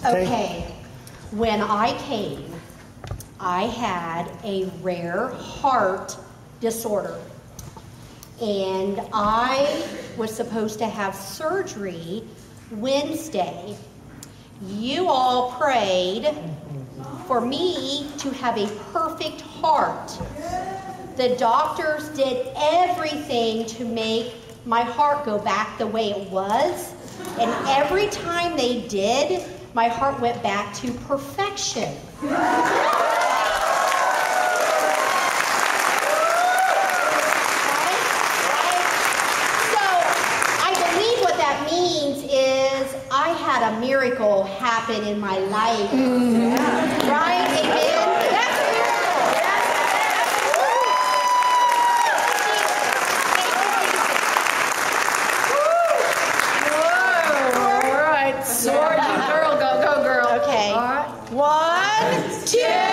Okay, when I came, I had a rare heart disorder. And I was supposed to have surgery Wednesday. You all prayed for me to have a perfect heart. The doctors did everything to make my heart go back the way it was. And every time they did, my heart went back to perfection. I had a miracle happen in my life. Right? Amen? That's a miracle. Whoa. All right. Sword, you girl. Go, girl. Okay. All right. 1, 2.